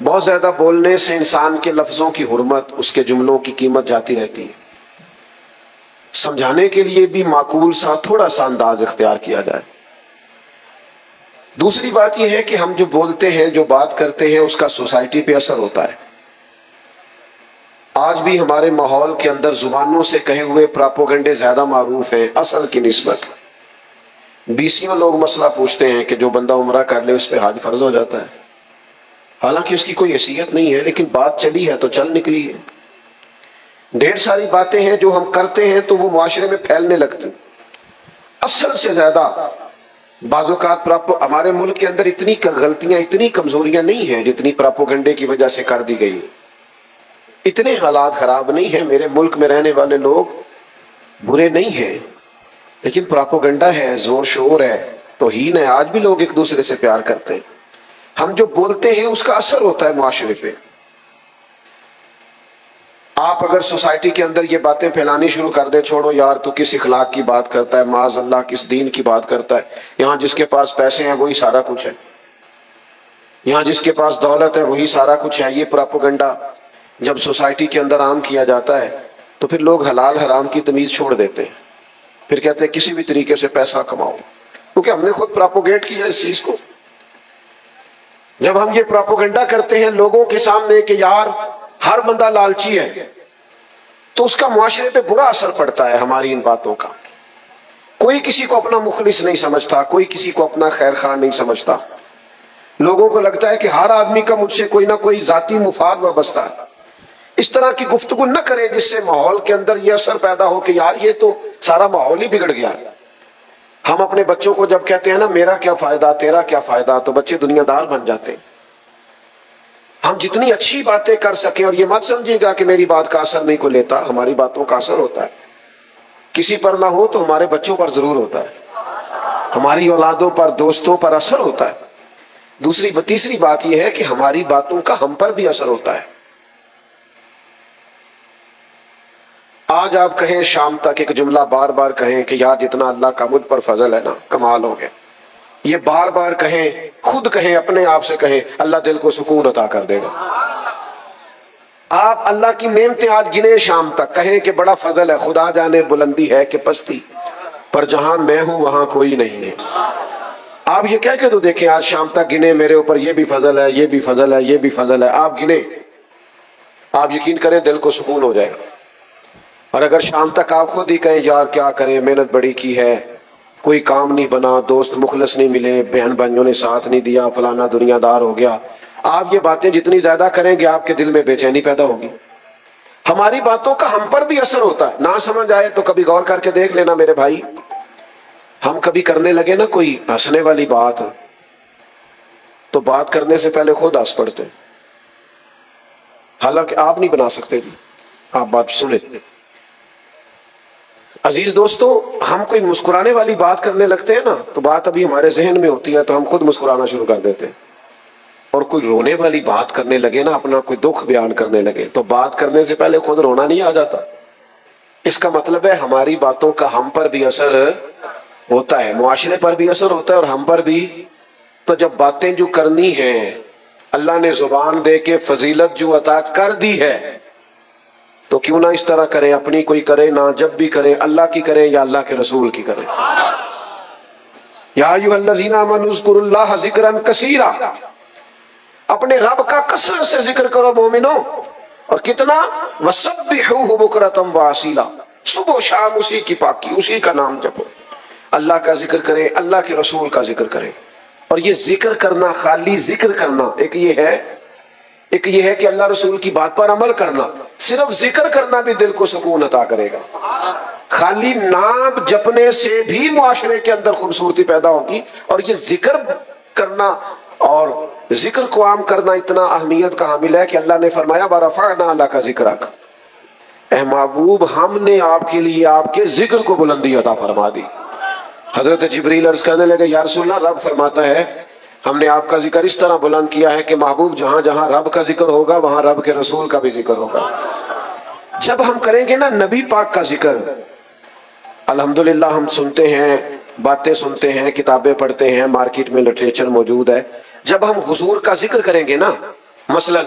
بہت زیادہ بولنے سے انسان کے لفظوں کی حرمت، اس کے جملوں کی قیمت جاتی رہتی ہے۔ سمجھانے کے لیے بھی معقول سا تھوڑا سا انداز اختیار کیا جائے۔ دوسری بات یہ ہے کہ ہم جو بولتے ہیں، جو بات کرتے ہیں، اس کا سوسائٹی پہ اثر ہوتا ہے۔ آج بھی ہمارے ماحول کے اندر زبانوں سے کہے ہوئے پراپوگنڈے زیادہ معروف ہیں اصل کی نسبت۔ بیسیوں لوگ مسئلہ پوچھتے ہیں کہ جو بندہ عمرہ کر لے اس پہ حج فرض ہو جاتا ہے، حالانکہ اس کی کوئی حیثیت نہیں ہے، لیکن بات چلی ہے تو چل نکلی ہے۔ ڈھیر ساری باتیں ہیں جو ہم کرتے ہیں تو وہ معاشرے میں پھیلنے لگتی۔ اصل سے زیادہ بعض اوقات ہمارے ملک کے اندر اتنی غلطیاں، اتنی کمزوریاں نہیں ہیں جتنی پراپوگنڈے کی وجہ سے کر دی گئی۔ اتنے حالات خراب نہیں ہیں، میرے ملک میں رہنے والے لوگ برے نہیں ہیں، لیکن پراپوگنڈا ہے، زور شور ہے، توہین ہے۔ آج بھی لوگ ایک دوسرے سے پیار کرتے ہیں۔ ہم جو بولتے ہیں اس کا اثر ہوتا ہے معاشرے پہ۔ آپ اگر سوسائٹی کے اندر یہ باتیں پھیلانی شروع کر دیں، چھوڑو یار تو کس اخلاق کی بات کرتا ہے، معاذ اللہ کس دین کی بات کرتا ہے، یہاں جس کے پاس پیسے ہیں وہی سارا کچھ ہے، یہاں جس کے پاس دولت ہے وہی سارا کچھ ہے، یہ پراپوگنڈا جب سوسائٹی کے اندر عام کیا جاتا ہے تو پھر لوگ حلال حرام کی تمیز چھوڑ دیتے ہیں، پھر کہتے ہیں کسی بھی طریقے سے پیسہ کماؤ، کیونکہ ہم نے خود پراپوگیٹ کیا اس چیز کو۔ جب ہم یہ پراپوگنڈا کرتے ہیں لوگوں کے سامنے کہ یار ہر بندہ لالچی ہے، تو اس کا معاشرے پہ برا اثر پڑتا ہے ہماری ان باتوں کا۔ کوئی کسی کو اپنا مخلص نہیں سمجھتا، کوئی کسی کو اپنا خیر خواہ نہیں سمجھتا۔ لوگوں کو لگتا ہے کہ ہر آدمی کا مجھ سے کوئی نہ کوئی ذاتی مفاد وابستہ ہے۔ اس طرح کی گفتگو نہ کریں جس سے ماحول کے اندر یہ اثر پیدا ہو کہ یار یہ تو سارا ماحول ہی بگڑ گیا۔ ہم اپنے بچوں کو جب کہتے ہیں نا میرا کیا فائدہ تیرا کیا فائدہ، تو بچے دنیا دار بن جاتے ہیں۔ ہم جتنی اچھی باتیں کر سکیں، اور یہ مت سمجھیے گا کہ میری بات کا اثر نہیں کو لیتا، ہماری باتوں کا اثر ہوتا ہے۔ کسی پر نہ ہو تو ہمارے بچوں پر ضرور ہوتا ہے، ہماری اولادوں پر، دوستوں پر اثر ہوتا ہے۔ تیسری بات یہ ہے کہ ہماری باتوں کا ہم پر بھی اثر ہوتا ہے۔ آج آپ کہیں شام تک ایک جملہ بار بار کہیں کہ یار جتنا اللہ کا مجھ پر فضل ہے نا کمال ہو گیا، یہ بار بار کہیں، خود کہیں، اپنے آپ سے کہیں، اللہ دل کو سکون عطا کر دے گا۔ آپ اللہ کی نعمتیں آج گنے شام تک کہیں کہ بڑا فضل ہے، خدا جانے بلندی ہے کہ پستی، پر جہاں میں ہوں وہاں کوئی نہیں ہے۔ آپ یہ کہہ کے تو دیکھیں آج شام تک گنے میرے اوپر یہ بھی فضل ہے، یہ بھی فضل ہے، یہ بھی فضل ہے، آپ گنے، آپ یقین کریں دل کو سکون ہو جائے گا۔ اور اگر شام تک آپ خود ہی کہیں یار کیا کریں، محنت بڑی کی ہے، کوئی کام نہیں بنا، دوست مخلص نہیں ملے، بہن بھائیوں نے ساتھ نہیں دیا، فلانا دنیا دار ہو گیا، آپ یہ باتیں جتنی زیادہ کریں گے آپ کے دل میں بے چینی پیدا ہوگی۔ ہماری باتوں کا ہم پر بھی اثر ہوتا ہے۔ نہ سمجھ آئے تو کبھی غور کر کے دیکھ لینا میرے بھائی، ہم کبھی کرنے لگے نا کوئی ہنسنے والی بات تو بات کرنے سے پہلے خود ہنس پڑتے ہیں، حالانکہ آپ نہیں بنا سکتے جی، آپ بات سنیں۔ عزیز دوستو، ہم کوئی مسکرانے والی بات کرنے لگتے ہیں نا تو بات ابھی ہمارے ذہن میں ہوتی ہے تو ہم خود مسکرانا شروع کر دیتے ہیں، اور کوئی رونے والی بات کرنے لگے نا، اپنا کوئی دکھ بیان کرنے لگے تو بات کرنے سے پہلے خود رونا نہیں آ جاتا۔ اس کا مطلب ہے ہماری باتوں کا ہم پر بھی اثر ہوتا ہے، معاشرے پر بھی اثر ہوتا ہے اور ہم پر بھی۔ تو جب باتیں جو کرنی ہیں، اللہ نے زبان دے کے فضیلت جو عطا کر دی ہے، تو کیوں نہ اس طرح کریں، اپنی کوئی کرے نہ، جب بھی کریں اللہ کی کریں یا اللہ کے رسول کی کریں۔ یا ایھا الذین آمنوا اذکروا اللہ ذکرا کثیرا، اپنے رب کا کثرت سے ذکر کرو مومنو، اور کتنا، وسبحوہ بکرۃ واصیلا، صبح و شام اسی کی پاکی، اسی کا نام جپو، اللہ کا ذکر کریں، اللہ کے رسول کا ذکر کریں۔ اور یہ ذکر کرنا، خالی ذکر کرنا، ایک یہ ہے کہ اللہ رسول کی بات پر عمل کرنا، صرف ذکر کرنا بھی دل کو سکون عطا کرے گا۔ خالی نام جپنے سے بھی معاشرے کے اندر خوبصورتی پیدا ہوگی، اور یہ ذکر کرنا اور ذکر کو عام کرنا اتنا اہمیت کا حامل ہے کہ اللہ نے فرمایا وَرَفَعْنَا لَكَ ذِكْرَكَ، اے محبوب ہم نے آپ کے لیے آپ کے ذکر کو بلندی عطا فرما دی۔ حضرت جبریل عرض کرنے لگے یا رسول اللہ، رب فرماتا ہے ہم نے آپ کا ذکر اس طرح بلند کیا ہے کہ محبوب جہاں جہاں رب کا ذکر ہوگا وہاں رب کے رسول کا بھی ذکر ہوگا۔ جب ہم کریں گے نا نبی پاک کا ذکر، الحمدللہ ہم سنتے ہیں، باتیں سنتے ہیں، کتابیں پڑھتے ہیں، مارکیٹ میں لٹریچر موجود ہے، جب ہم حضور کا ذکر کریں گے نا مثلاً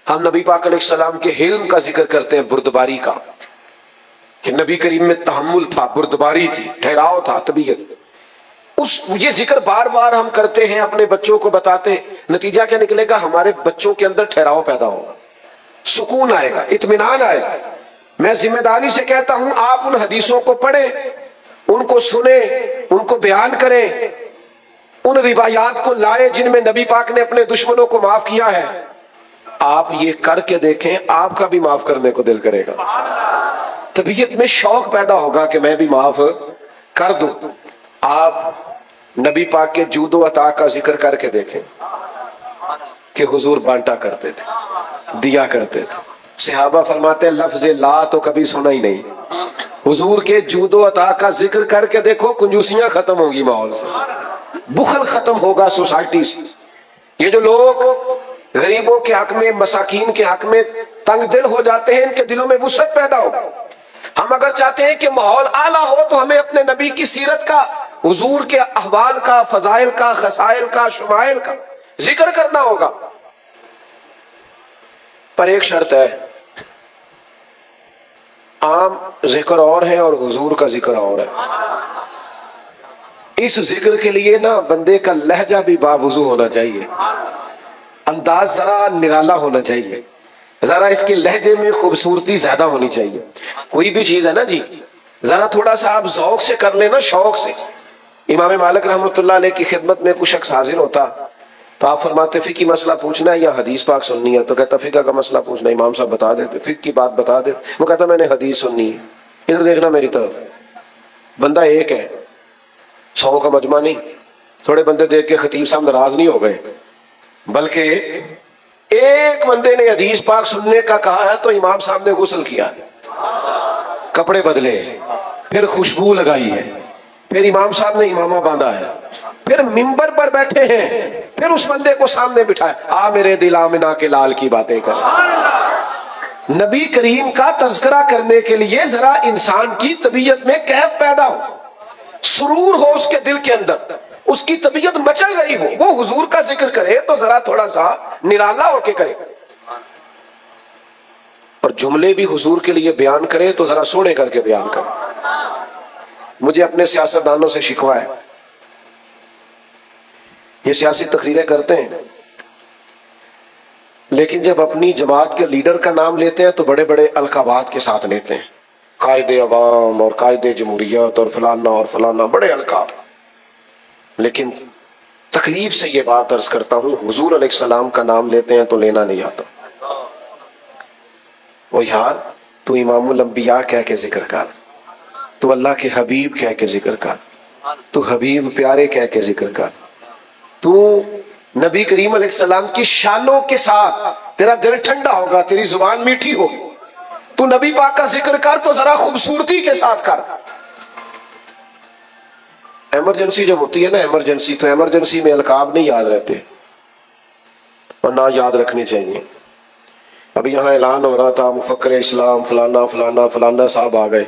ہم نبی پاک علیہ السلام کے حلم کا ذکر کرتے ہیں، بردباری کا، کہ نبی کریم میں تحمل تھا، بردباری تھی، ٹھہراؤ تھا، طبیعت. یہ ذکر بار بار ہم کرتے ہیں، اپنے بچوں کو بتاتے ہیں. نتیجہ کیا نکلے گا؟ ہمارے بچوں کے اندر ٹھہراؤ پیدا ہوگا، سکون آئے گا، اطمینان آئے گا. میں ذمہ داری سے کہتا ہوں، آپ ان حدیثوں کو پڑھیں، ان کو سنیں، ان کو بیان کریں، ان روایات کو لائیں جن میں نبی پاک نے اپنے دشمنوں کو معاف کیا ہے. آپ یہ کر کے دیکھیں، آپ کا بھی معاف کرنے کو دل کرے گا، طبیعت میں شوق پیدا ہوگا کہ میں بھی معاف کر دوں. آپ نبی پاک کے جود و عطا کا ذکر کر کے دیکھیں کہ حضور بانٹا کرتے تھے، دیا کرتے تھے. صحابہ فرماتے ہیں لفظ لا تو کبھی سنا ہی نہیں. حضور کے جود و عطا کا ذکر کر کے دیکھو، کنجوسیاں ختم ہوگی ماحول سے، بخل ختم ہوگا سوسائٹی سے. یہ جو لوگ غریبوں کے حق میں، مساکین کے حق میں تنگ دل ہو جاتے ہیں، ان کے دلوں میں وسعت پیدا ہو. ہم اگر چاہتے ہیں کہ ماحول اعلیٰ ہو تو ہمیں اپنے نبی کی سیرت کا، حضور کے احوال کا، فضائل کا، خصائل کا، شمائل کا ذکر کرنا ہوگا. پر ایک شرط ہے، عام ذکر اور ہے اور حضور کا ذکر اور ہے. اس ذکر کے لیے نا بندے کا لہجہ بھی باوضو ہونا چاہیے، انداز ذرا نرالا ہونا چاہیے، ذرا اس کے لہجے میں خوبصورتی زیادہ ہونی چاہیے. کوئی بھی چیز ہے نا جی، ذرا تھوڑا سا آپ ذوق سے کر لینا، شوق سے. امام مالک رحمۃ اللہ علیہ کی خدمت میں کوئی شخص حاضر ہوتا تو آپ فرماتے فقہ مسئلہ پوچھنا ہے یا حدیث پاک سننی ہے؟ تو کہتا فقہ کا مسئلہ پوچھنا ہے. امام صاحب بتا دیتے، فقہ کی بات بتا دیتے. وہ کہتا میں نے حدیث سننی ہے. ادھر دیکھنا میری طرف، بندہ ایک ہے، 100 کا مجمع نہیں. تھوڑے بندے دیکھ کے خطیب صاحب ناراض نہیں ہو گئے، بلکہ ایک بندے نے حدیث پاک سننے کا کہا ہے تو امام صاحب نے غسل کیا، کپڑے بدلے، پھر خوشبو لگائی ہے، پھر امام صاحب نے امامہ باندھا ہے، پھر منبر پر بیٹھے ہیں، پھر اس بندے کو سامنے بٹھایا، آ میرے دل آمنہ کے لال کی باتیں کر. نبی کریم کا تذکرہ کرنے کے لیے ذرا انسان کی طبیعت میں کیف پیدا ہو، سرور ہو اس کے دل کے اندر، اس کی طبیعت مچل رہی ہو، وہ حضور کا ذکر کرے تو ذرا تھوڑا سا نرالا ہو کے کرے، اور جملے بھی حضور کے لیے بیان کرے تو ذرا سونے کر کے بیان کرے. مجھے اپنے سیاستدانوں سے شکوہ ہے، یہ سیاسی تقریریں کرتے ہیں لیکن جب اپنی جماعت کے لیڈر کا نام لیتے ہیں تو بڑے بڑے القابات کے ساتھ لیتے ہیں، قائد عوام اور قائد جمہوریت اور فلانا اور فلانا، بڑے القاب. لیکن تکلیف سے یہ بات عرض کرتا ہوں، حضور علیہ السلام کا نام لیتے ہیں تو لینا نہیں آتا. وہ یار تو امام الانبیاء کہہ کے ذکر کر، تو اللہ کے حبیب کہہ کے ذکر کر، تو حبیب پیارے کہہ کے ذکر کر، تو نبی کریم علیہ السلام کی شانوں کے ساتھ تیرا دل ٹھنڈا ہوگا، تیری زبان میٹھی ہوگی. تو نبی پاک کا ذکر کر تو ذرا خوبصورتی کے ساتھ کر. ایمرجنسی جب ہوتی ہے نا، ایمرجنسی، تو ایمرجنسی میں القاب نہیں یاد رہتے اور نہ یاد رکھنے چاہیے. ابھی یہاں اعلان ہو رہا تھا مفکر اسلام فلانا فلانا فلانا صاحب آ گئے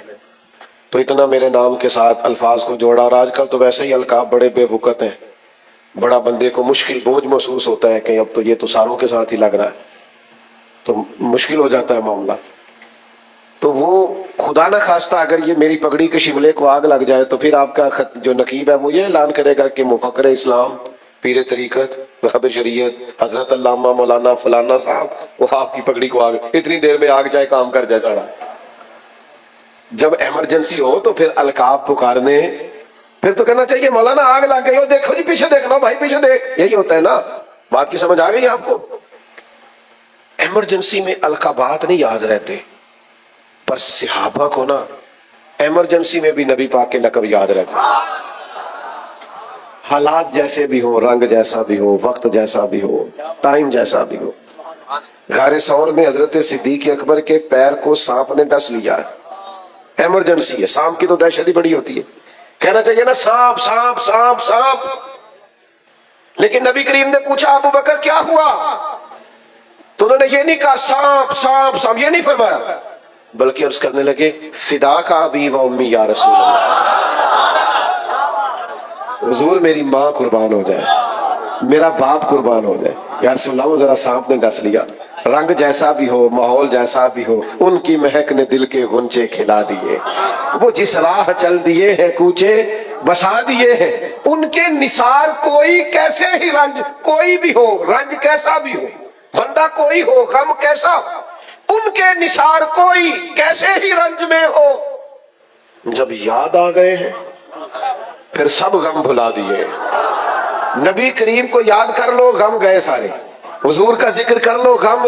تو اتنا میرے نام کے ساتھ الفاظ کو جوڑا. اور آج کل تو ویسے ہی القاب بڑے بے وقت ہیں، بڑا بندے کو مشکل بوجھ محسوس ہوتا ہے کہ اب تو یہ تو ساروں کے ساتھ ہی لگ رہا ہے، تو مشکل ہو جاتا ہے معاملہ. تو وہ خدا نہ خواستہ اگر یہ میری پگڑی کے شملے کو آگ لگ جائے تو پھر آپ کا جو نقیب ہے وہ یہ اعلان کرے گا کہ مفکر اسلام، پیر طریقت، رہب شریعت، حضرت علامہ مولانا فلانا صاحب وہ آپ کی پگڑی کو آگ، اتنی دیر میں آگ جائے کام کر جائے سارا. جب ایمرجنسی ہو تو پھر القاب پکارنے، پھر تو کہنا چاہیے مولانا آگ لگ گئی ہو، دیکھو جی پیچھے دیکھنا بھائی، پیچھے دیکھ. یہی ہوتا ہے نا. بات کی سمجھ آ گئی آپ کو؟ ایمرجنسی میں القابات نہیں یاد رہتے، پر صحابہ کو نا ایمرجنسی میں بھی نبی پاک کے لقب یاد رہتے. حالات جیسے بھی ہو، رنگ جیسا بھی ہو، وقت جیسا بھی ہو، ٹائم جیسا بھی ہو. غار ثور میں حضرت صدیق اکبر کے پیر کو سانپ نے ڈس لیا، ایمرجنسی ہے، سانپ کی تو دہشت ہی بڑی ہوتی ہے، کہنا چاہیے نا سانپ سانپ سانپ سانپ. لیکن نبی کریم نے پوچھا ابو بکر کیا ہوا، تو انہوں نے یہ نہیں کہا سانپ سانپ سانپ، یہ نہیں فرمایا، بلکہ عرض کرنے لگے فدا کا ابی و امی یا رسول اللہ، حضور میری ماں قربان ہو جائے، میرا باپ قربان ہو جائے یا رسول اللہ، وہ ذرا سانپ نے ڈس لیا، رنگ جیسا بھی ہو ماحول جیسا بھی ہو، ان کی مہک نے دل کے غنچے کھلا دیے، وہ جس راہ چل دیے ہیں کوچے بسا دیے ہیں، ان کے نثار کوئی کیسے ہی رنج کوئی بھی ہو، رنج کیسا بھی ہو، بندہ کوئی ہو غم کیسا ہو، ان کے نثار کوئی کیسے ہی رنج میں ہو، جب یاد آ گئے ہیں پھر سب غم بھلا دیے۔ نبی کریم کو یاد کر لو غم گئے سارے، حضور کا ذکر کر لو غم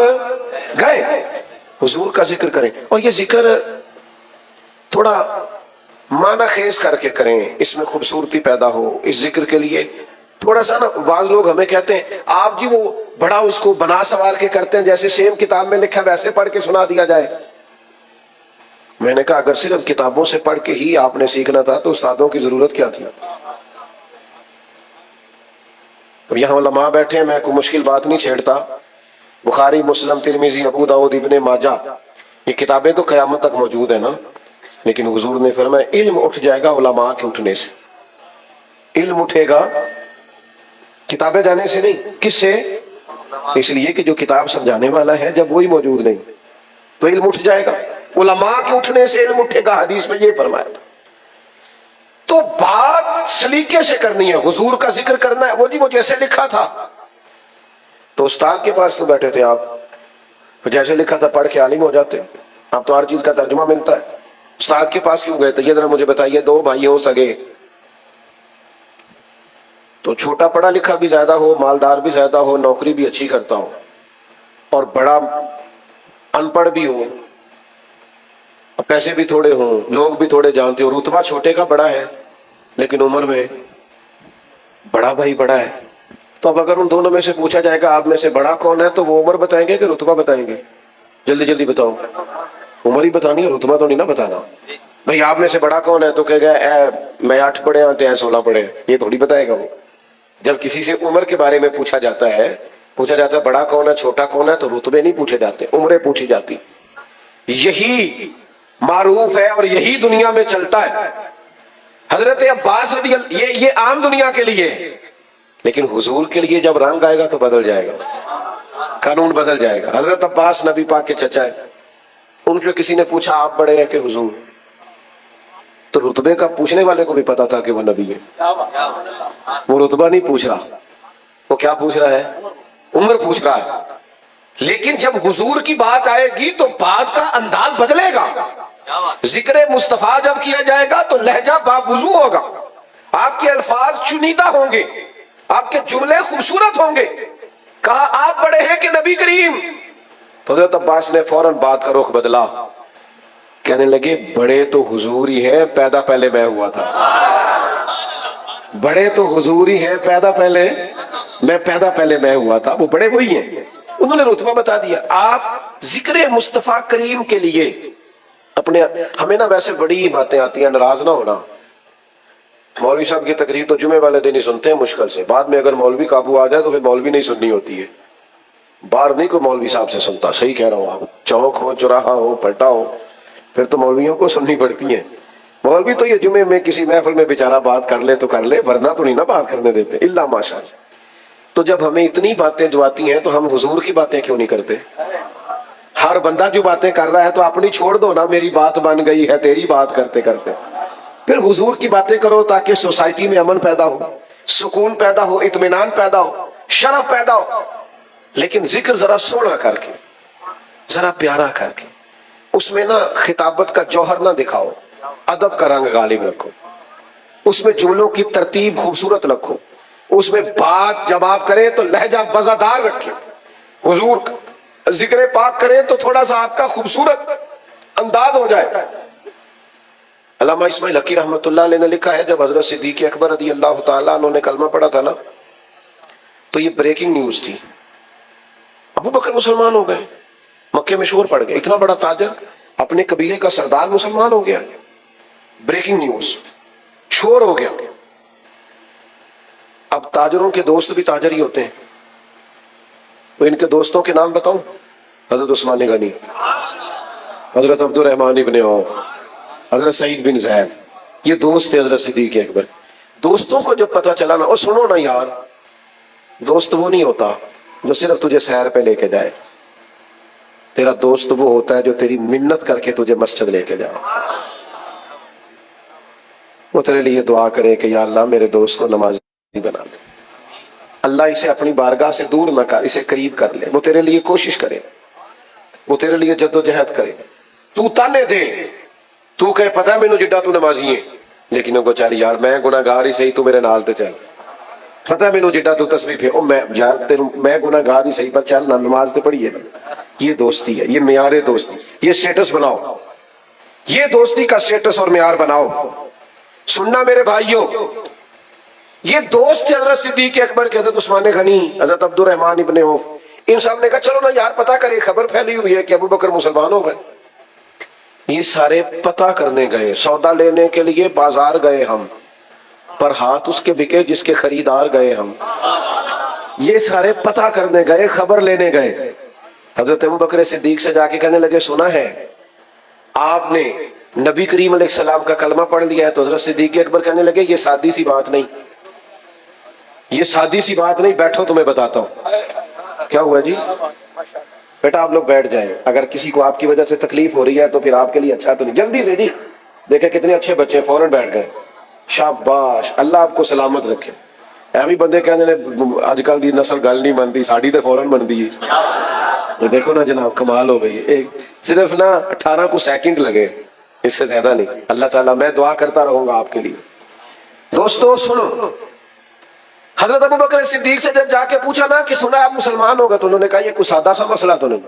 گئے، حضور کا ذکر کریں، اور یہ ذکر تھوڑا معنی خیز کر کے کریں، اس میں خوبصورتی پیدا ہو، اس ذکر کے لیے تھوڑا سا نا، بعض لوگ ہمیں کہتے ہیں آپ جی وہ بڑا اس کو بنا سوار کے کرتے ہیں، جیسے سیم کتاب میں لکھا ویسے پڑھ کے سنا دیا جائے۔ میں نے کہا اگر صرف کتابوں سے پڑھ کے ہی آپ نے سیکھنا تھا تو استادوں کی ضرورت کیا تھی؟ یہاں علماء بیٹھے ہیں، میں کوئی مشکل بات نہیں چھیڑتا، بخاری مسلم ترمذی ابو داؤد ابن ماجہ یہ کتابیں تو قیامت تک موجود ہیں نا، لیکن حضور نے فرمایا علم اٹھ جائے گا علماء کے اٹھنے سے، علم اٹھے گا کتابیں جانے سے نہیں، کس سے؟ اس لیے کہ جو کتاب سمجھانے والا ہے جب وہی موجود نہیں تو علم اٹھ جائے گا، علماء کے اٹھنے سے علم اٹھے گا، حدیث میں یہ فرمایا۔ تو بات سلیقے سے کرنی ہے، حضور کا ذکر کرنا ہے، وہ جی وہ جیسے لکھا تھا، تو استاد کے پاس کیوں بیٹھے تھے آپ؟ جیسے لکھا تھا پڑھ کے عالم ہو جاتے، اب تو ہر چیز کا ترجمہ ملتا ہے، استاد کے پاس کیوں گئے تھے؟ یہ ذرا مجھے بتائیے، دو بھائی ہو سگے تو چھوٹا پڑھا لکھا بھی زیادہ ہو، مالدار بھی زیادہ ہو، نوکری بھی اچھی کرتا ہو، اور بڑا ان پڑھ بھی ہو، پیسے بھی تھوڑے ہوں، لوگ بھی تھوڑے جانتے ہو، رتبہ چھوٹے کا بڑا ہے لیکن عمر میں بڑا بھائی بڑا ہے، تو اب اگر ان دونوں میں سے پوچھا جائے گا آپ میں سے بڑا کون ہے، تو وہ عمر بتائیں گے کہ رتبہ بتائیں گے؟ جلدی جلدی بتاؤ، عمر ہی بتانی ہے، رتبہ تو نہیں نا بتانا۔ بھئی آپ میں سے بڑا کون ہے تو کہے گا میں 8 پڑھے ہیں تو 16 پڑھے ہیں، یہ تھوڑی بتائے گا وہ۔ جب کسی سے عمر کے بارے میں پوچھا جاتا ہے بڑا کون ہے چھوٹا کون ہے، تو رتبے نہیں پوچھے جاتے، عمریں پوچھی جاتی۔ یہی معروف ہے اور یہی دنیا میں چلتا ہے۔ حضرت عباس رضی اللہ، یہ عام دنیا کے لیے، لیکن حضور کے لیے جب رنگ آئے گا تو بدل جائے گا، قانون بدل جائے گا۔ حضرت عباس نبی پاک کے چچا ہے، ان سے کسی نے پوچھا آپ بڑے ہیں کہ حضور؟ تو رتبے کا پوچھنے والے کو بھی پتا تھا کہ وہ نبی ہے، وہ رتبہ نہیں پوچھ رہا، وہ کیا پوچھ رہا ہے؟ عمر پوچھ رہا ہے۔ لیکن جب حضور کی بات آئے گی تو بات کا انداز بدلے گا، ذکر مصطفیٰ جب کیا جائے گا تو لہجہ باوضو ہوگا، آپ کے الفاظ چنیدہ ہوں گے، آپ کے جملے خوبصورت ہوں گے۔ کہا آپ بڑے ہیں کہ نبی کریم؟ تو حضرت عباس نے فوراً بات کا رخ بدلا، کہنے لگے بڑے تو حضور ہی ہے، پیدا پہلے میں ہوا تھا۔ بڑے تو حضور ہی ہے، پیدا پہلے میں ہوا تھا، وہ بڑے وہی ہیں۔ انہوں نے رتبہ بتا دیا۔ آپ ذکر مصطفیٰ کریم کے لیے اپنے، ہمیں نا ویسے بڑی باتیں آتی ہیں، ناراض نہ ہونا، مولوی صاحب کی تقریر تو جمعے والے دن ہی سنتے ہیں مشکل سے، بعد میں اگر مولوی قابو آ جائے تو پھر مولوی نہیں سننی ہوتی ہے، باہر نہیں کوئی مولوی صاحب سے سنتا، صحیح کہہ رہا ہوں، آپ چوک ہو چوراہا ہو پھٹا ہو پھر تو مولویوں کو سننی پڑتی ہیں۔ مولوی تو یہ جمعے میں کسی محفل میں بیچارہ بات کر لے تو کر لے، ورنہ تو نہیں نا بات کرنے دیتے، الا ماشاءاللہ۔ تو جب ہمیں اتنی باتیں جو آتی ہیں تو ہم حضور کی باتیں کیوں نہیں کرتے؟ ہر بندہ جو باتیں کر رہا ہے تو اپنی چھوڑ دو نا، میری بات بن گئی ہے تیری بات کرتے کرتے، پھر حضور کی باتیں کرو تاکہ سوسائٹی میں امن پیدا ہو، سکون پیدا ہو، اطمینان پیدا ہو، شرف پیدا ہو۔ لیکن ذکر ذرا سونا کر کے، ذرا پیارا کر کے، اس میں نا خطابت کا جوہر نہ دکھاؤ، ادب کا رنگ غالب رکھو، اس میں جملوں کی ترتیب خوبصورت رکھو، اس میں بات جب آپ کریں تو لہجہ وزادار رکھیں، حضور ذکر پاک کریں تو تھوڑا سا آپ کا خوبصورت انداز ہو جائے۔ علامہ اسماعیل حقی رحمۃ اللہ علیہ نے لکھا ہے جب حضرت صدیق اکبر رضی اللہ تعالیٰ عنہ نے کلمہ پڑھا تھا نا تو یہ بریکنگ نیوز تھی، ابو بکر مسلمان ہو گئے، مکے میں شور پڑ گیا، اتنا بڑا تاجر اپنے قبیلے کا سردار مسلمان ہو گیا، بریکنگ نیوز، شور ہو گیا۔ اب تاجروں کے دوست بھی تاجر ہی ہوتے ہیں، تو ان کے دوستوں کے نام بتاؤں؟ حضرت عثمان غنی، حضرت عبد الرحمن ابن عوف، حضرت سعید بن زید، یہ دوست تھے حضرت صدیق اکبر۔ دوستوں کو جب پتا چلا نا، اور سنو نا یار، دوست وہ نہیں ہوتا جو صرف تجھے سیر پہ لے کے جائے، تیرا دوست وہ ہوتا ہے جو تیری منت کر کے تجھے مسجد لے کے جائے، وہ تیرے لیے دعا کرے کہ یا اللہ میرے دوست کو نمازی بنا دے، اللہ اسے اپنی بارگاہ سے دور نہ کر، اسے قریب کر لے، وہ تیرے لیے کوشش کرے، وہ تیرے لیے جد و جہد کرے، تو تانے دے، تو کہے پتہ ہے مینوں جڈا تو نمازی ہے، لیکن وہ چل یار میں گناہگار ہی صحیح، تو میرے نال تے چل، پتہ ہے مینوں جڈا تو تسبیح پھر او میں یار میں گناہگار ہی صحیح پر چل نہ نماز تے پڑھیے نا۔ یہ دوستی ہے، یہ معیار دوستی، یہ سٹیٹس بناؤ، یہ دوستی کا سٹیٹس اور معیار بناؤ۔ سننا میرے بھائیوں، یہ دوست حضرت صدیق اکبر کے، حضرت عثمان غنی، حضرت عبد الرحمن ابن عوف، ان سب نے کہا چلو نا یار پتہ کرے، خبر پھیلی ہوئی ہے کہ ابو بکر مسلمان ہو گئے، یہ سارے پتہ کرنے گئے، سودا لینے کے لیے بازار گئے ہم، پر ہاتھ اس کے بکے جس کے خریدار گئے ہم، یہ سارے پتہ کرنے گئے، خبر لینے گئے۔ حضرت ابو بکر صدیق سے جا کے کہنے لگے سنا ہے آپ نے نبی کریم علیہ السلام کا کلمہ پڑھ لیا ہے؟ تو حضرت صدیق اکبر کہنے لگے یہ سادی سی بات نہیں، یہ سادی سی بات نہیں، بیٹھو تمہیں بتاتا ہوں۔ کیا ہوا جی؟ بیٹا آپ لوگ بیٹھ جائیں، اگر کسی کو آپ کی وجہ سے تکلیف ہو رہی ہے تو پھر آپ کے لیے اچھا تو نہیں، جلدی سے جی، دیکھیں کتنے اچھے بچے فوراً بیٹھ گئے، شاباش، اللہ آپ کو سلامت رکھے۔ ایویں بندے کہنے نے آج کل دی نسل گل نہیں منتی، ساڑی تے فوراً بنتی ہے، دیکھو نا جناب کمال ہو گئی، ایک صرف نا 18 کو سیکنڈ لگے، اس سے زیادہ نہیں۔ اللہ تعالیٰ میں دعا کرتا رہوں گا آپ کے لیے۔ دوستو سنو، حضرت ابو بکر صدیق سے جب جا کے پوچھا نا کہ سنا آپ مسلمان ہوگا، تو انہوں نے کہا یہ کوئی سادہ سا مسئلہ تو نہیں،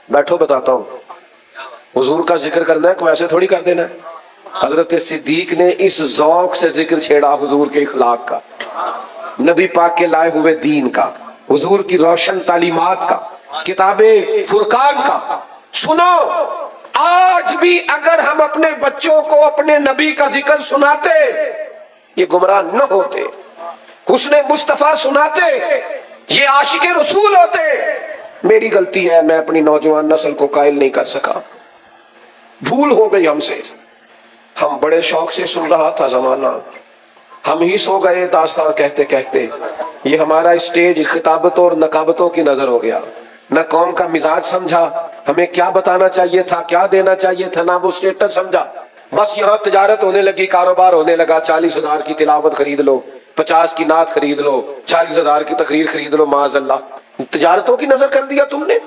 بیٹھو بتاتا ہوں۔ حضور کا ذکر کرنا ہے کوئی ایسے تھوڑی کر دینا ہے۔ حضرت صدیق نے اس ذوق سے ذکر چھیڑا حضور کے اخلاق کا، نبی پاک کے لائے ہوئے دین کا، حضور کی روشن تعلیمات کا، کتاب فرقان کا۔ سنو، آج بھی اگر ہم اپنے بچوں کو اپنے نبی کا ذکر سناتے، یہ گمراہ نہ ہوتے، حسن مصطفیٰ سناتے، یہ عاشق رسول ہوتے۔ میری غلطی ہے، میں اپنی نوجوان نسل کو قائل نہیں کر سکا، بھول ہو گئی ہم سے۔ ہم بڑے شوق سے سن رہا تھا زمانہ، ہم ہی سو گئے داستان کہتے کہتے۔ یہ ہمارا اسٹیج خطابتوں اور نقابتوں کی نظر ہو گیا، نہ قوم کا مزاج سمجھا، ہمیں کیا بتانا چاہیے تھا، کیا دینا چاہیے تھا، نہ وہ اسٹیٹس سمجھا۔ بس یہاں تجارت ہونے لگی، کاروبار ہونے لگا، 40,000 کی تلاوت خرید لو، 50 کی نعت خرید لو، 40,000 کی تقریر خرید لو، معاذ اللہ۔ تجارتوں کی نظر کر دیا تم نے۔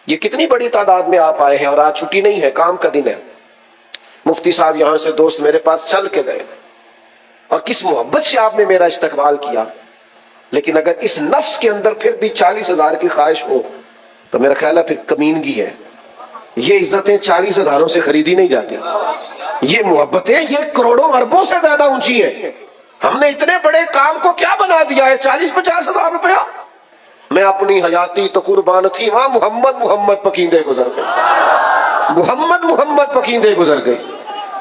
یہ کتنی بڑی تعداد میں آپ آئے ہیں، اور آج چھٹی نہیں ہے، کام کا دن ہے۔ مفتی صاحب یہاں سے دوست میرے پاس چل کے گئے، اور کس محبت سے آپ نے میرا استقبال کیا۔ لیکن اگر اس نفس کے اندر پھر بھی 40,000 کی خواہش ہو تو میرا خیال ہے پھر کمینگی ہے۔ یہ عزتیں 40,000 سے خریدی نہیں جاتی، یہ محبتیں یہ کروڑوں اربوں سے زیادہ اونچی ہیں۔ ہم نے اتنے بڑے کام کو کیا بنا دیا ہے 40-50 ہزار روپیہ؟ میں اپنی حیاتی تو قربان تھی، وہاں محمد محمد پکیندے گزر گئے، محمد محمد پکیندے گزر گئے۔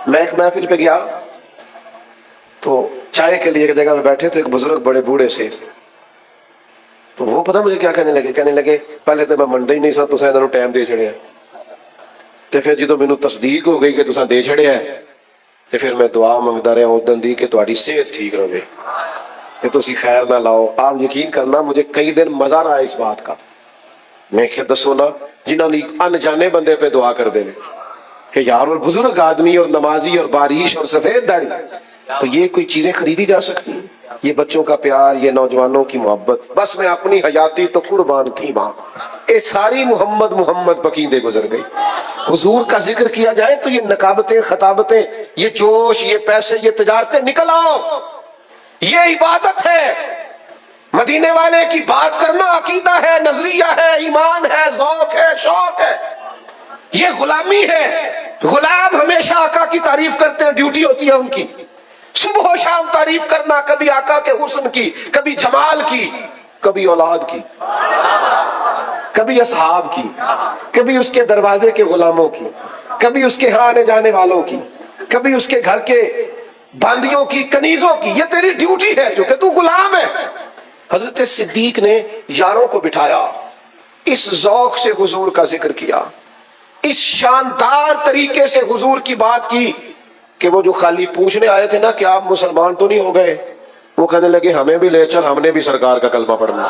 میں ایک محفل پہ گیا تو چائے کے لیے ایک جگہ میں بیٹھے تو ایک بزرگ بڑے بوڑھے سے، تو وہ پتہ مجھے کیا کہنے لگے پہلے تو میں منتا ہی نہیں سا تساں انہاں نوں ٹائم دے چھڑیا، تے پھر جدوں مینوں تصدیق ہو گئی کہ تساں دے چھڑیا ہے، تے پھر میں دعا منگدا رہا اودن دی کہ تہاڈی صحت ٹھیک رہے تے تسی خیر نہ لاؤ۔ آپ یقین کرنا مجھے کئی دن مزہ رہا اس بات کا۔ میں کہ دسو نا جنہاں نے انجانے بندے پہ دعا کر دے کہ یار اور بزرگ آدمی اور نمازی اور باریش اور سفید داڑھی، تو یہ کوئی چیزیں خریدی جا سکتی ہیں؟ یہ بچوں کا پیار، یہ نوجوانوں کی محبت۔ بس میں اپنی حیاتی تو قربان تھی وہاں، یہ ساری محمد محمد پکیندے گزر گئی۔ حضور کا ذکر کیا جائے تو یہ نقابتیں، خطابتیں، یہ جوش، یہ پیسے، یہ تجارتیں نکل آؤ، یہ عبادت ہے۔ مدینے والے کی بات کرنا عقیدہ ہے، نظریہ ہے، ایمان ہے، ذوق ہے، شوق ہے، یہ غلامی ہے۔ غلام ہمیشہ آقا کی تعریف کرتے ہیں، ڈیوٹی ہوتی ہے ان کی، صبح و شام تعریف کرنا، کبھی آقا کے حسن کی، کبھی جمال کی، کبھی اولاد کی، کبھی اصحاب کی، کبھی اس کے دروازے کے غلاموں کی، کبھی اس کے ہاں آنے جانے والوں کی، کبھی اس کے گھر کے باندیوں کی، کنیزوں کی۔ یہ تیری ڈیوٹی ہے جو کہ تو غلام ہے۔ حضرت صدیق نے یاروں کو بٹھایا، اس ذوق سے حضور کا ذکر کیا، اس شاندار طریقے سے حضور کی بات کی کہ وہ جو خالی پوچھنے آئے تھے نا کہ آپ مسلمان تو نہیں ہو گئے، وہ کہنے لگے ہمیں بھی لے چل, ہم نے بھی سرکار کا کلمہ پڑھنا.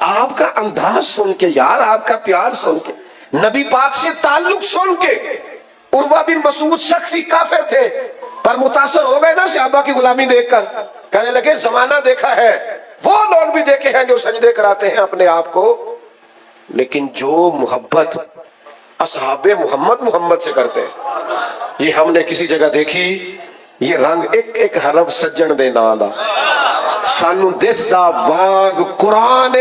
آپ کا انداز سن کے یار, آپ کا پیار سن کے, نبی پاک سے تعلق سن کے, عروہ بن مسعود ثقفی کافر تھے پر متاثر ہو گئے نا صحابہ کی غلامی دیکھ کر, کہنے لگے زمانہ دیکھا ہے, وہ لوگ بھی دیکھے ہیں جو سجدے کراتے ہیں اپنے آپ کو, لیکن جو محبت اصحاب محمد سے کرتے ہیں یہ ہم نے کسی جگہ دیکھی. یہ رنگ ایک ایک حرف سجن دے نا دا سانو دس دا واگ قرآن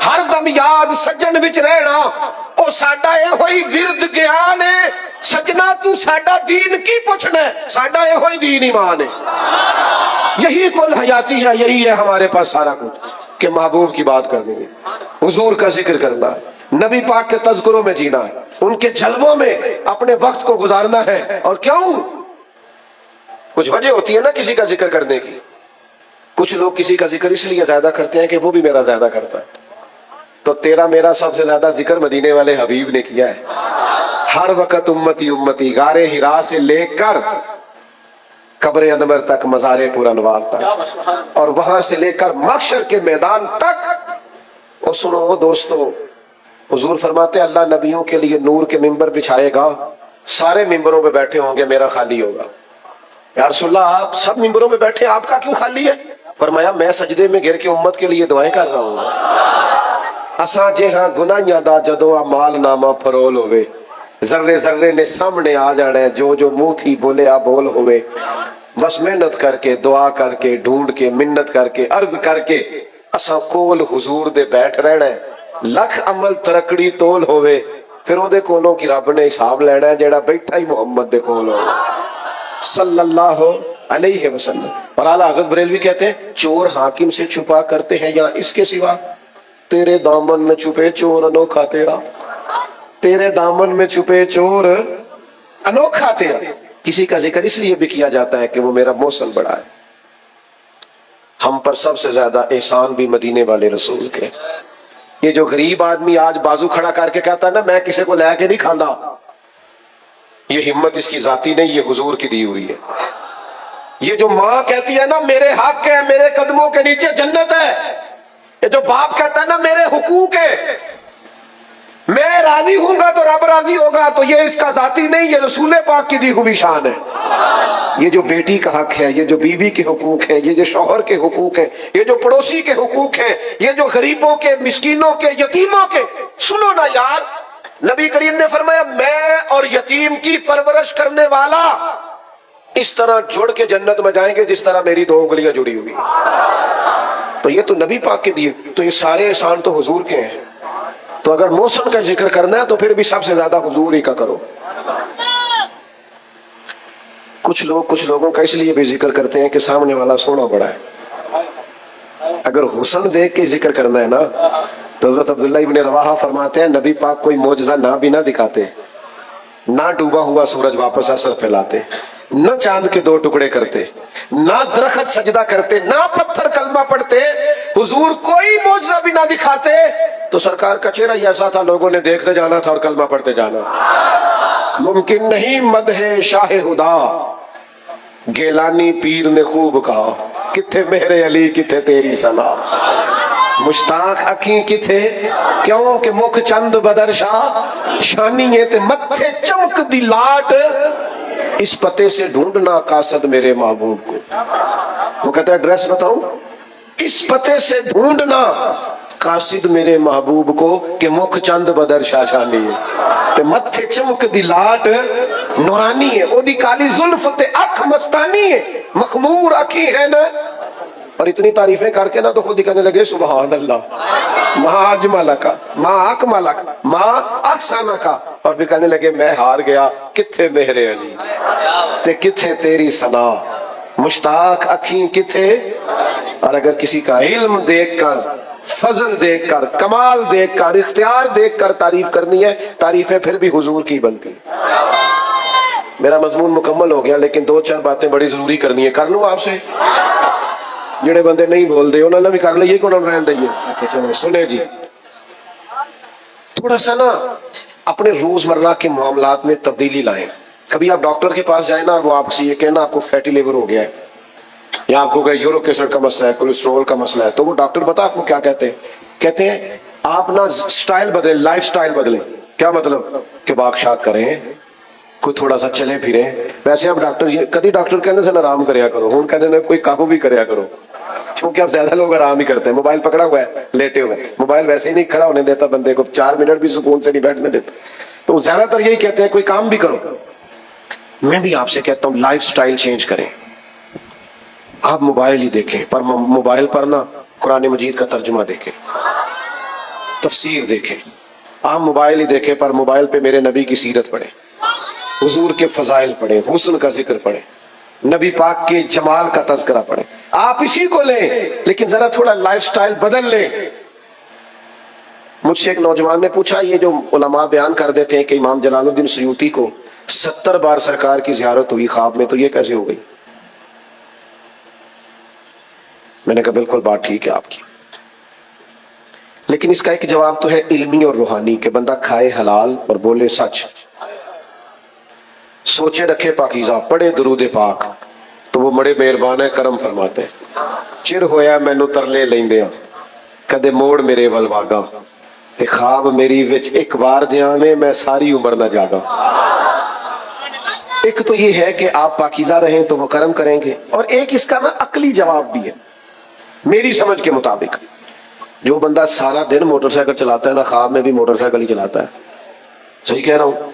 ہر دم یاد سجن وچ رہنا, او ساڈا اے ہوئی ورد گیان ہے. سجنا تو ساڈا دین کی پوچھنا ہے, ساڈا اے ہوئی دین ایمان ہے. یہی کل حیاتی ہے, یہی ہے ہمارے پاس سارا کچھ کہ محبوب کی بات کرنی ہے, حضور کا ذکر کرنا ہے, نبی پاک کے تذکروں میں جینا ہے, ان کے جلووں میں اپنے وقت کو گزارنا ہے. اور کیوں؟ کچھ وجہ ہوتی ہے نا کسی کا ذکر کرنے کی. کچھ لوگ کسی کا ذکر اس لیے زیادہ کرتے ہیں کہ وہ بھی میرا زیادہ کرتا ہے. تو تیرا میرا سب سے زیادہ ذکر مدینے والے حبیب نے کیا ہے. ہر وقت امتی امتی, غار ہرا سے لے کر قبر انور تک, مزار پر انوار تک, اور وہاں سے لے کر محشر کے میدان تک. اور سنو دوستو, حضور فرماتے ہیں اللہ نبیوں کے لیے نور کے ممبر بچھائے گا, سارے ممبروں پہ بیٹھے ہوں گے, میرا خالی ہوگا. یا رسول اللہ آپ سب ممبروں پہ بیٹھے, آپ کا کیوں خالی ہے؟ فرمایا میں سجدے میں گر کے امت کے لیے دعائیں کر رہا ہوں. اساں جے ہاں گناہیاں دا جدو مال نامہ پرول ہوئے, ذرے ذرے نے سامنے آ جانا ہے, جو جو منہ تھی بولے آ بول ہوئے. بس محنت کر کے, دعا کر کے, ڈھونڈ کے, منت کر کے, عرض کر کے اساں کول حضور دے بیٹھ رہنا ہے. لکھ عمل ترکڑی تول ہوئے, پھر او دے کولوں کی رب نے حساب لینا ہے جیڑا بیٹھا ہی محمد دے کول ہو صلی اللہ علیہ وسلم. اور اعلیٰ حضرت بریلوی کہتے ہیں چور حاکم سے چھپا کرتے ہیں یا اس کے سوا, تیرے دامن میں چھپے چور انوکھا تیرا, تیرے دامن میں چھپے چور انوکھا تیرا. کسی کا ذکر اس لیے بھی کیا جاتا ہے کہ وہ میرا موصل بڑا ہے. ہم پر سب سے زیادہ احسان بھی مدینے والے رسول کے. یہ جو غریب آدمی آج بازو کھڑا کر کے کہتا ہے نا میں کسی کو لے کے نہیں کھانا, یہ ہمت اس کی ذاتی نہیں, یہ حضور کی دی ہوئی ہے. یہ جو ماں کہتی ہے نا میرے حق ہے, میرے قدموں کے نیچے جنت ہے, یہ جو باپ کہتا ہے نا میرے حقوق ہے, میں راضی ہوں گا تو رب راضی ہوگا, تو یہ اس کا ذاتی نہیں, یہ رسول پاک کی دی ہوئی شان ہے. یہ جو بیٹی کا حق ہے, یہ جو بیوی کے حقوق ہیں, یہ جو شوہر کے حقوق ہیں, یہ جو پڑوسی کے حقوق ہیں, یہ جو غریبوں کے, مسکینوں کے, یتیموں کے. سنو نا یار, نبی کریم نے فرمایا میں اور یتیم کی پرورش کرنے والا اس طرح جڑ کے جنت میں جائیں گے جس طرح میری دو انگلیاں جڑی ہوئی. تو یہ تو نبی پاک کے دیے, تو یہ سارے احسان تو حضور کے ہیں. تو اگر موسم کا ذکر کرنا ہے تو پھر بھی سب سے زیادہ حضور ہی کا کرو. کچھ لوگوں کا اس لیے بھی ذکر کرتے ہیں کہ سامنے والا سونا بڑا ہے. اگر حسن دیکھ کے ذکر کرنا ہے نا تو حضرت عبداللہ ابن رواحہ فرماتے ہیں نبی پاک کوئی معجزہ نہ بھی نہ دکھاتے, نہ ڈوبا ہوا سورج واپس اثر پھیلاتے, نہ چاند کے دو ٹکڑے کرتے, نہ درخت سجدہ کرتے, نہ پتھر کلمہ پڑھتے, حضور کوئی معجزہ بھی نہ دکھاتے, تو سرکار کا چہرہ ہی ایسا تھا لوگوں نے دیکھتے جانا تھا اور کلمہ پڑھتے جانا. ممکن نہیں مدح شاہ خدا, گیلانی پیر نے خوب کہا, کتھے میرے علی کتھے تیری ثنا, مشتاق اکھیں کتھے کیوں کہ مکھ چند بدر شاہ, شانی تے متھے چمک دی لاٹ, اس پتے سے ڈھونڈنا قاصد میرے محبوب کو. وہ کہتا ہے ایڈریس بتاؤں, اس پتے سے ڈھونڈنا قاصد میرے محبوب کو کہ مکھ چند بدر شاہ شانی ہے تے متھے چمک دی لاٹ نورانی ہے, او دی کالی زلف تے اکھ مستانی ہے, مخمور اکھی ہے نا. اور اتنی تعریفیں کر کے نا تو خود ہی کہنے لگے سبحان اللہ, ما اجملکا, ما اکملکا, ما احسنکا, اور پھر کہنے لگے میں ہار گیا, کتھے میرے علی تے کتھے تیری ثنا, مشتاق اکھیں کتھے. اور اگر کسی کا علم دیکھ کر, فضل دیکھ کر, کمال دیکھ کر, اختیار دیکھ کر تعریف کرنی ہے, تعریفیں پھر بھی حضور کی بنتی. میرا مضمون مکمل ہو گیا لیکن دو چار باتیں بڑی ضروری کرنی ہے. کر لوں آپ سے؟ جڑے بندے نہیں بول دے انہوں نے بھی کر لئیے کہ انہوں نے رہن دئیے. اچھا چلو سنے جی, تھوڑا سا نا اپنے روزمرہ کے معاملات میں تبدیلی لائیں. کبھی آپ ڈاکٹر کے پاس جائیں نا اور وہ آپ سے یہ کہنا آپ کو فیٹی لیور ہو گیا ہے, یا آپ کو کہ یورک ایسڈ کا مسئلہ ہے, کولیسٹرول کا مسئلہ ہے, تو وہ ڈاکٹر بتا آپ کو کیا کہتے ہیں, کہتے ہیں آپ نا سٹائل بدلیں, لائف سٹائل بدلیں. کیا مطلب کہ باغ شاک کریں, کوئی تھوڑا سا چلے پھریں. ویسے اب ڈاکٹر کدی ڈاکٹر کہنے سے آرام کریا کرو, ہوں کہتے ہیں کوئی کام بھی کریا کرو, کیونکہ اب زیادہ لوگ آرام ہی کرتے ہیں. موبائل پکڑا ہوا ہے لیٹے ہوئے, موبائل ویسے ہی نہیں کھڑا ہونے دیتا بندے کو, 4 منٹ بھی سکون سے نہیں بیٹھنے دیتا. تو زیادہ تر یہی کہتے ہیں کوئی کام بھی کرو. میں بھی آپ سے کہتا ہوں لائف سٹائل چینج کریں. آپ موبائل ہی دیکھیں, پر موبائل پر نا قرآن مجید کا ترجمہ دیکھیں, تفسیر دیکھیں. آپ موبائل ہی دیکھیں, پر موبائل پہ میرے نبی کی سیرت پڑھیں, حضور کے فضائل پڑھیں, حسن کا ذکر پڑھیں, نبی پاک کے جمال کا تذکرہ پڑھیں. آپ اسی کو لیں, لیکن ذرا تھوڑا لائف سٹائل بدل لیں. مجھ سے ایک نوجوان نے پوچھا, یہ جو علماء بیان کر دیتے ہیں کہ امام جلال الدین سیوطی کو 70 بار سرکار کی زیارت ہوئی خواب میں, تو یہ کیسے ہو گئی؟ میں نے کہا بالکل بات ٹھیک ہے آپ کی, لیکن اس کا ایک جواب تو ہے علمی اور روحانی, کہ بندہ کھائے حلال اور بولے سچ, سوچے رکھے پاکیزہ, پڑھے درود پاک, تو وہ بڑے مہربان ہے, کرم فرماتے ہیں. چر ہویا مینوں ترلے لیندیاں, کدے موڑ میرے ول واگا, تے خواب میری وچ ایک بار جانے میں ساری عمر نہ جاگا. ایک تو یہ ہے کہ آپ پاکیزہ رہیں تو وہ کرم کریں گے, اور ایک اس کا نا عقلی جواب بھی ہے میری سمجھ کے مطابق. جو بندہ سارا دن موٹر سائیکل چلاتا ہے نا, خواب میں بھی موٹر سائیکل ہی چلاتا ہے. صحیح کہہ رہا ہوں؟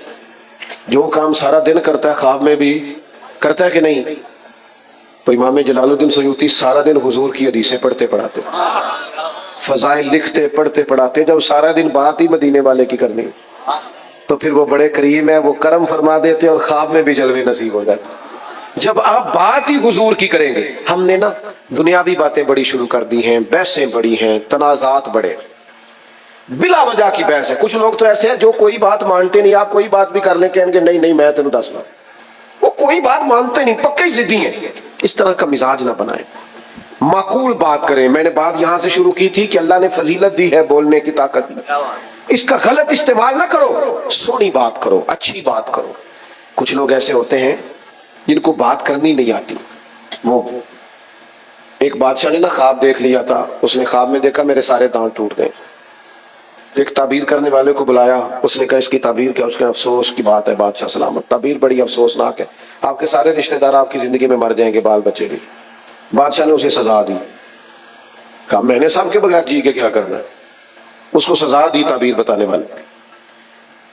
جو کام سارا دن کرتا ہے خواب میں بھی کرتا ہے کہ نہیں؟ تو امام جلال الدین سیوطی سارا دن حضور کی حدیثیں پڑھتے پڑھاتے, فضائل لکھتے پڑھتے پڑھاتے. جب سارا دن بات ہی مدینے والے کی کرنی تو پھر وہ بڑے کریم ہے, وہ کرم فرما دیتے اور خواب میں بھی جلوے نصیب ہو جاتے. جب آپ بات ہی حضور کی کریں گے. ہم نے نا دنیاوی باتیں بڑی شروع کر دی ہیں, بحثیں بڑی ہیں, تنازعات بڑے, بلا وجہ کی بحث ہے. کچھ لوگ تو ایسے ہیں جو کوئی بات مانتے نہیں, آپ کوئی بات بھی کر لیں کہیں گے نہیں نہیں میں تینوں دسنا. وہ کوئی بات مانتے نہیں, پکے ضدی ہیں. اس طرح کا مزاج نہ بنائیں, معقول بات کریں. میں نے بات یہاں سے شروع کی تھی کہ اللہ نے فضیلت دی ہے بولنے کی طاقت, اس کا غلط استعمال نہ کرو, سونی بات کرو, اچھی بات کرو. کچھ لوگ ایسے ہوتے ہیں جن کو بات کرنی نہیں آتی. وہ ایک بادشاہ نے نا خواب دیکھ لیا تھا, اس نے خواب میں دیکھا میرے سارے دانت ٹوٹ گئے. ایک تعبیر کرنے والے کو بلایا, اس نے کہا اس کی تعبیر کیا؟ اس کے افسوس کی بات ہے بادشاہ سلامت, تعبیر بڑی افسوسناک ہے, آپ کے سارے رشتہ دار آپ کی زندگی میں مر جائیں گے, بال بچے بھی. بادشاہ نے اسے سزا دی. کہا میں نے صاحب کے بغیر جی کے کیا کرنا ہے؟ اس کو سزا دی تعبیر بتانے والے.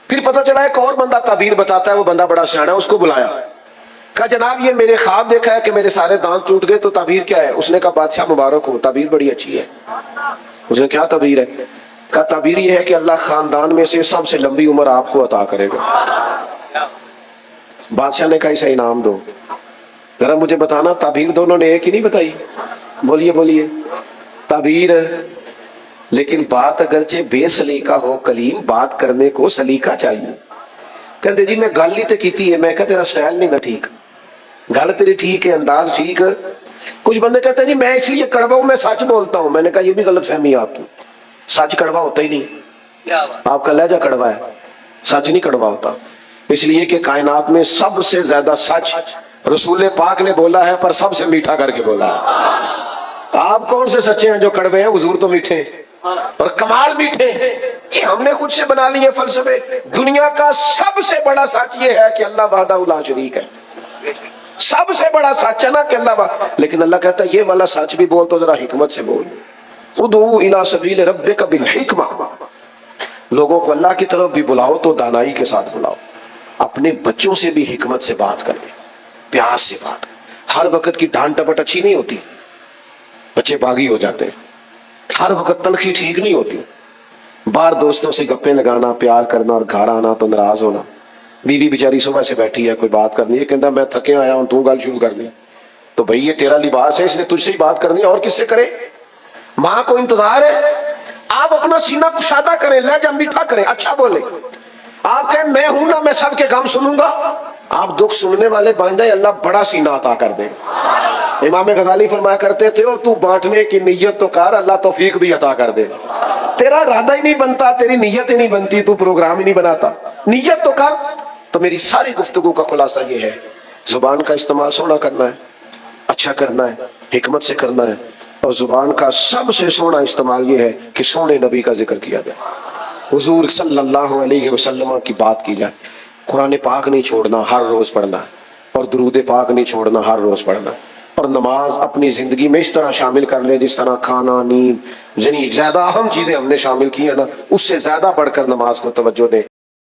پھر پتہ چلا ایک اور بندہ تعبیر بتاتا ہے, وہ بندہ بڑا سیانا ہے, اس کو بلایا. کہا جناب یہ میرے خواب دیکھا ہے کہ میرے سارے دانت ٹوٹ گئے, تو تعبیر کیا ہے؟ اس نے کہا بادشاہ مبارک ہو, تعبیر بڑی اچھی ہے. اس نے کیا تعبیر ہے؟ کہا تعبیر یہ ہے کہ اللہ خاندان میں سے سب سے لمبی عمر آپ کو عطا کرے گا. بادشاہ نے کہا اسے انعام دو. ذرا مجھے بتانا تعبیر دونوں نے ایک ہی نہیں بتائی؟ بولیے بولیے. تعبیر, لیکن بات اگرچہ بے سلیقہ ہو کلیم, بات کرنے کو سلیقہ چاہیے. کہتے جی میں گل ہی تو کیتی ہے. میں کہا تیرا سٹائل نہیں نا ٹھیک, گل تیری ٹھیک ہے, انداز ٹھیک. کچھ بندے کہتے ہیں جی میں اس لیے کڑوا ہوں, میں سچ بولتا ہوں. میں نے کہا یہ بھی غلط فہمی ہے آپ کی, سچ کڑوا ہوتا ہی نہیں. آپ کا لہجہ کڑوا ہے, سچ نہیں کڑوا ہوتا. اس لیے کہ کائنات میں سب سے زیادہ سچ رسول پاک نے بولا ہے, پر سب سے میٹھا کر کے بولا ہے. آپ کون سے سچے ہیں جو کڑوے ہیں؟ حضور تو میٹھے اور کمال میٹھے. یہ ہم نے خود سے بنا لیے فلسفے. دنیا کا سب سے بڑا سچ یہ ہے کہ اللہ وحدہ لا شریک ہے. سب سے بڑا سچ ہے نا کہ اللہ لیکن اللہ کہتا ہے یہ والا سچ بھی بول تو ذرا حکمت سے بول. ادعو الی سبیل ربک بالحکمہ, لوگوں کو اللہ کی طرف بھی بلاؤ تو دانائی کے ساتھ بلاؤ. اپنے بچوں سے بھی حکمت سے بات کریں, پیار سے بات کریں. ہر وقت کی ڈانٹ ٹپٹ اچھی نہیں ہوتی, بچے باغی ہو جاتے ہیں. ہر وقت تلخی ٹھیک نہیں ہوتی. باہر دوستوں سے گپیں لگانا, پیار کرنا, اور گھر آنا تو ناراض ہونا. بیوی بیچاری صبح سے بیٹھی ہے, کوئی بات کرنی ہے, کہتا میں تھکے آیا ہوں, تو گل شروع کر لی. تو بھئی یہ تیرا لباس ہے, اس نے تجھ سے ہی بات کرنی ہے, اور کس سے کرے؟ ماں کو انتظار ہے. آپ اپنا سینہ کشادہ کریں, لہجہ میٹھا کریں, اچھا بولیں. آپ کہیں میں ہوں نا, میں سب کے غم سنوں گا. آپ دکھ سننے والے بن جائیں, اللہ بڑا سینہ عطا کر دے. امام غزالی فرمایا کرتے تھے تو بانٹنے کی نیت تو کر, اللہ توفیق بھی عطا کر دے. تیرا ارادہ ہی نہیں بنتا, تیری نیت ہی نہیں بنتی, تو پروگرام ہی نہیں بناتا, نیت تو کر. تو میری ساری گفتگو کا خلاصہ یہ ہے, زبان کا استعمال سونا کرنا ہے, اچھا کرنا ہے, حکمت سے کرنا ہے. اور زبان کا سب سے سونا استعمال یہ ہے کہ سونے نبی کا ذکر کیا جائے, حضور صلی اللہ علیہ وسلم کی بات کی جائے. قرآن پاک نہیں چھوڑنا, ہر روز پڑھنا ہے, اور درود پاک نہیں چھوڑنا, ہر روز پڑھنا ہے. اور نماز اپنی زندگی میں اس طرح شامل کر لے جس طرح کھانا, نیند, یعنی زیادہ اہم چیزیں ہم نے شامل کی ہیں نا, اس سے زیادہ بڑھ کر نماز کو توجہ دیں.